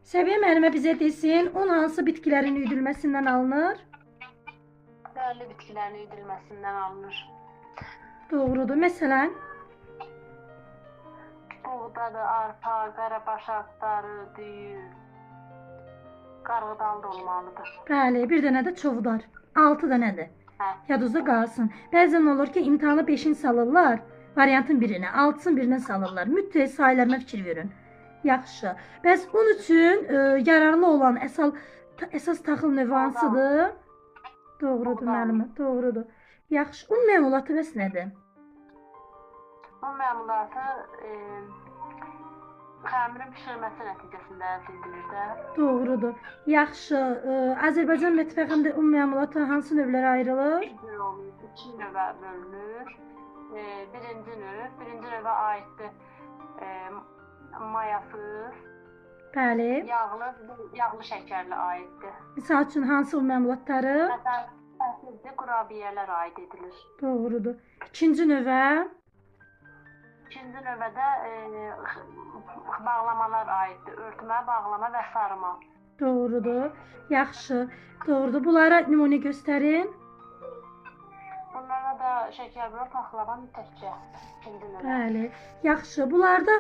Səviyyə müəllimə bizə desin, un hansı bitkilərin üyüdülməsindən alınır? Dərli bitkilərin üyüdülməsindən alınır. Doğrudur. Məsələn, Buğdadır, arpa, qarabaş arıqları, düyü, qarğıdalı da olmalıdır. bəli, bir dənə də çovdar. 6 dənədir. Hə. Yadınızda qalsın. Bəzən olur ki, imtahana 5-in salırlar, variantın birinə, 6-sın birinə salırlar. Mütləq sayılarına fikir verin. Yaxşı. Bəs un üçün yararlı olan əsas taxıl növü hansıdır? Doğrudur müəllimə, doğrudur. Yaxşı. Un məmulatı bəs nədir? Bu məmulatı xəmirin bişirilməsi nəticəsində əldə edilir də. Doğrudur. Yaxşı. Azərbaycan mətbəxində un məmulatı hansı növlərə ayrılır? İki növə bölünür. Birinci növə aiddir mayasız, Bəli. yağlı şəkərli aiddir. Misal üçün hansı un məmulatları? Məsələn, qurabiyələr aid edilir. Doğrudur. İkinci növə? İkinci növbədə bağlamalar aiddir. Örtmə, bağlama və sarıma. Doğrudur. Yaxşı. Doğrudur. Bunlara nümunə göstərin. Bunlara da şəkərbura paxlava mütəkkə. İkinci növə. Bəli. Yaxşı. Bunlarda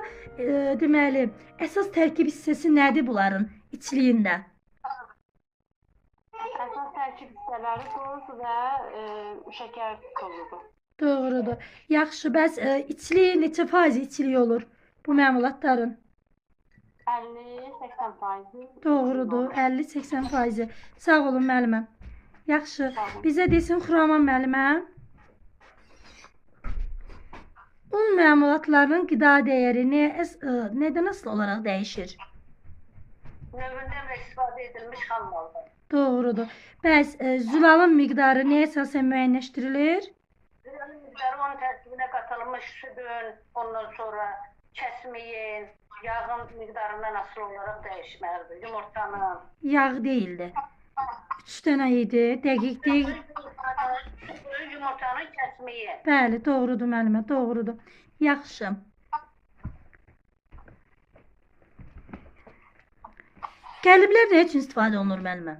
deməli, əsas tərkib hissəsi nədir bunların içliyində? Əsas tərkib hissələri duz və şəkər tozudur. Doğrudur. Yaxşı. Bəs içliyi neçə faiz içliyi olur bu məmulatların? 50-80%. Doğrudur. 50-80 faizi. Sağ olun müəllimə. Yaxşı. Bizə desin Xuraman müəllimə. Un məmulatlarının qida dəyəri nədən asılı olaraq dəyişir? Növündən istifadə edilmiş xam maldır. Doğrudur. Bəs zülalın miqdarı nəyə əsasən müəyyənləşdirilir? Zülalın miqdarı onun tərkibinə qatılmış südün, ondan sonra kəsmiyin, yağın miqdarından asılı olaraq dəyişməlidir. Yumurtanın. Yağ deyildi. 3 dənə idi. Dəqiq deyil. Südün, yumurtanın kəsmiyi. Bəli, doğrudur müəllimə, doğrudur. Yaxşı. Qəliblər nə üçün istifadə olunur müəllimə?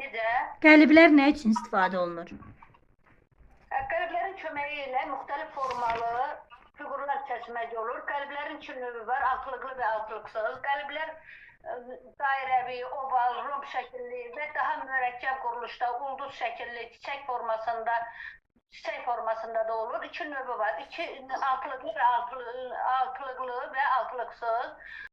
Necə? Qəliblər nə üçün istifadə olunur? Qəliblərin köməyi ilə müxtəlif formalı fiqurlar kəsmək olur. Qəliblərin iki növü var, altılıqlı və altılıqsız. Qəliblər dairəvi, oval, romb şəkilli və daha mürəkkəb quruluşda ulduz şəkilli, çiçək formasında da olur. İki növü var. Altılıqlı və altılıqsız.